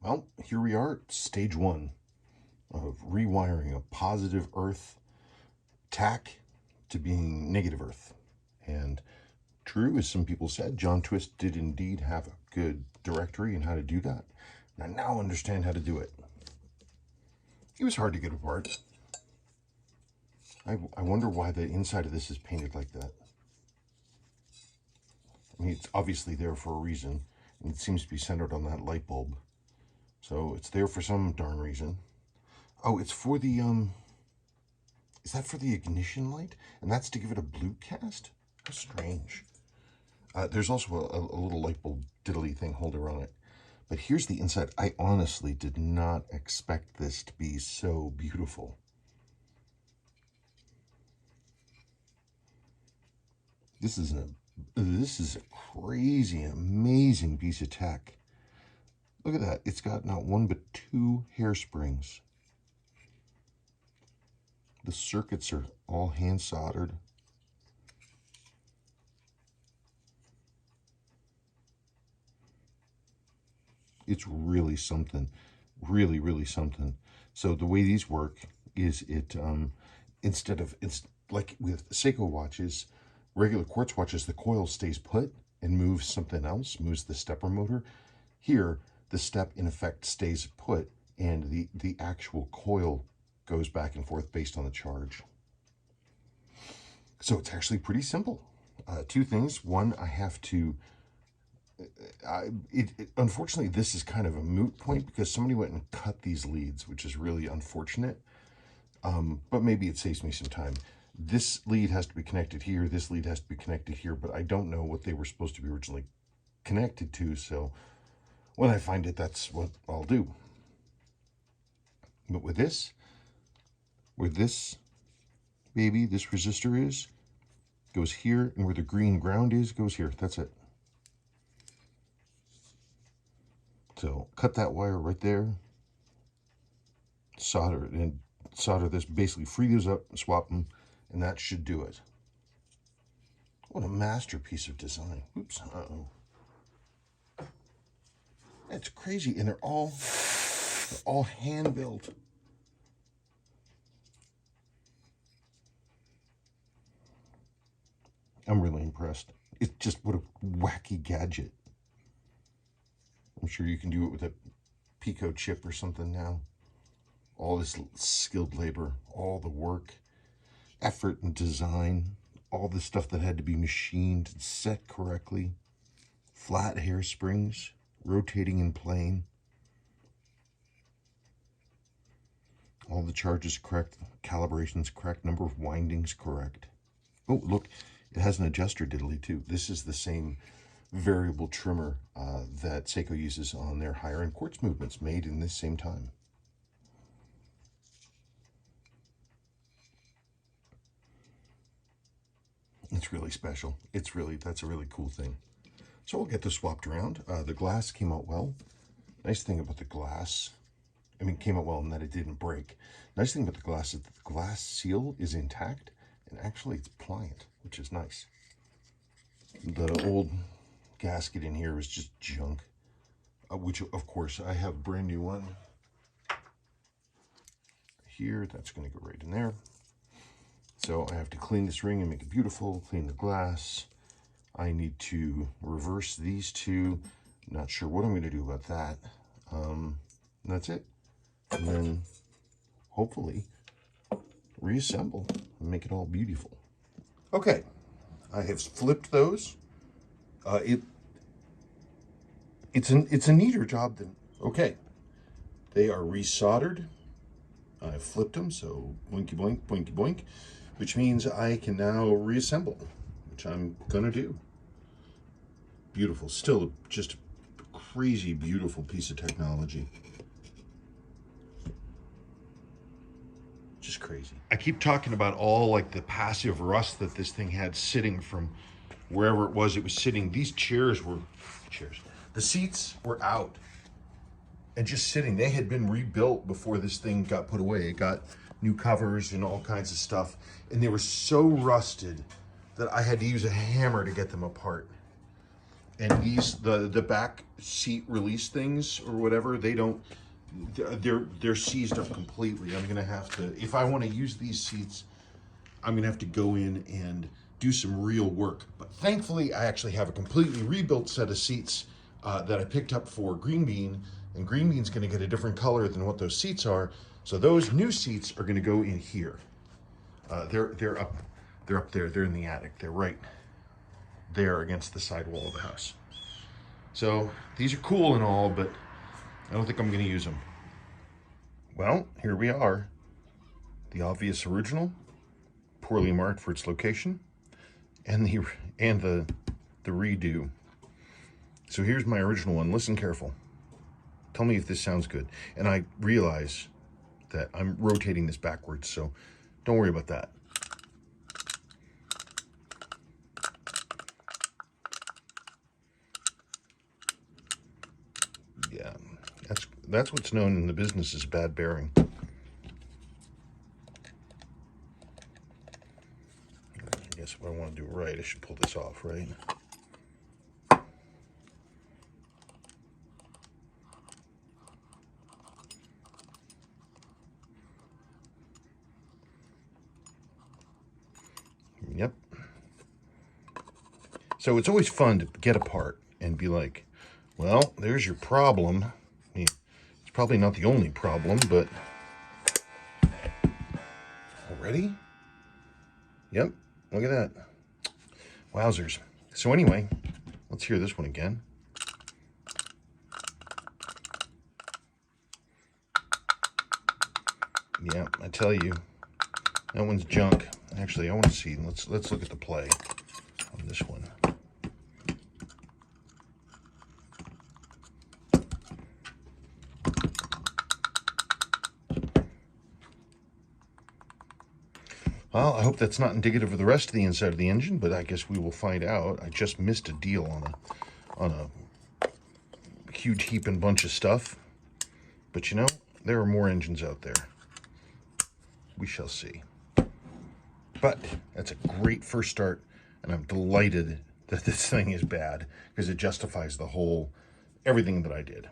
Well, here we are, stage one of rewiring a positive earth tach to being negative earth. And true, as some people said, John Twist did indeed have a good directory on how to do that. And I now understand how to do it. It was hard to get apart. I wonder why the inside of this is painted like that. I mean, it's obviously there for a reason, and it seems to be centered on that light bulb. So it's there for some darn reason. Oh, it's for the, is that for the ignition light? And that's to give it a blue cast? How strange. There's also a little light bulb diddly thing holder on it. But here's the inside. I honestly did not expect this to be so beautiful. This is a crazy, amazing piece of tech. Look at that. It's got not one but two hairsprings. The circuits are all hand soldered. It's really something. Really, really something. So the way these work is it's like with Seiko watches, regular quartz watches, the coil stays put and moves something else, moves the stepper motor. Here, the step in effect stays put and the actual coil goes back and forth based on the charge. So it's actually pretty simple. Two things. One, I have to unfortunately, this is kind of a moot point because somebody went and cut these leads, which is really unfortunate. But maybe it saves me some time. This lead has to be connected here. This lead has to be connected here, but I don't know what they were supposed to be originally connected to. So when I find it, that's what I'll do. But with this, where this baby, this resistor is, goes here, and where the green ground is, goes here. That's it. So cut that wire right there, solder it, and solder this, basically free those up, swap them, and that should do it. What a masterpiece of design. Oops, uh-oh. That's crazy, and they're all hand built. I'm really impressed. It's just what a wacky gadget. I'm sure you can do it with a Pico chip or something now. All this skilled labor, all the work, effort and design, all the stuff that had to be machined and set correctly, flat hairsprings, rotating in plane, all the charges correct, calibrations correct, number of windings correct. Oh, look, it has an adjuster diddly too. This is the same variable trimmer that Seiko uses on their higher end quartz movements, made in this same time. It's really special. That's a really cool thing. So we'll get this swapped around. The glass came out well. Nice thing about the glass, I mean, it came out well in that it didn't break. Nice thing about the glass is that the glass seal is intact, and actually it's pliant, which is nice. The old gasket in here is just junk, which of course I have a brand new one here. That's going to go right in there. So I have to clean this ring and make it beautiful, clean the glass. I need to reverse these two. Not sure what I'm going to do about that. That's it. And then hopefully reassemble and make it all beautiful. Okay, I have flipped those. It's a neater job than, okay. They are resoldered. I flipped them, so blinky blink, blinky blink, which means I can now reassemble, which I'm gonna do. Beautiful, still just a crazy beautiful piece of technology. Just crazy. I keep talking about all like the passive rust that this thing had sitting from wherever it was sitting. These chairs. The seats were out and just sitting. They had been rebuilt before this thing got put away. It got new covers and all kinds of stuff, and they were so rusted that I had to use a hammer to get them apart. And these, the back seat release things or whatever, they don't, they're seized up completely. I'm gonna have to, if I want to use these seats, I'm gonna have to go in and do some real work. But thankfully, I actually have a completely rebuilt set of seats that I picked up for Greenbean, and Greenbean's gonna get a different color than what those seats are. So those new seats are gonna go in here. They're up there. They're in the attic. They're right there against the side wall of the house. So these are cool and all, but I don't think I'm going to use them. Well, here we are. The obvious original, poorly marked for its location, and the redo. So here's my original one. Listen careful. Tell me if this sounds good. And I realize that I'm rotating this backwards, so don't worry about that. Yeah, that's what's known in the business as bad bearing. I guess if I want to do it right, I should pull this off, right? Yep. So it's always fun to get apart and be like, well, there's your problem. I mean, it's probably not the only problem, but already? Yep, look at that. Wowzers. So anyway, let's hear this one again. Yeah, I tell you, that one's junk. Actually, I want to see. Let's look at the play on this one. Well, I hope that's not indicative of the rest of the inside of the engine, but I guess we will find out. I just missed a deal on a huge heap and bunch of stuff. But you know, there are more engines out there. We shall see. But that's a great first start, and I'm delighted that this thing is bad because it justifies everything that I did.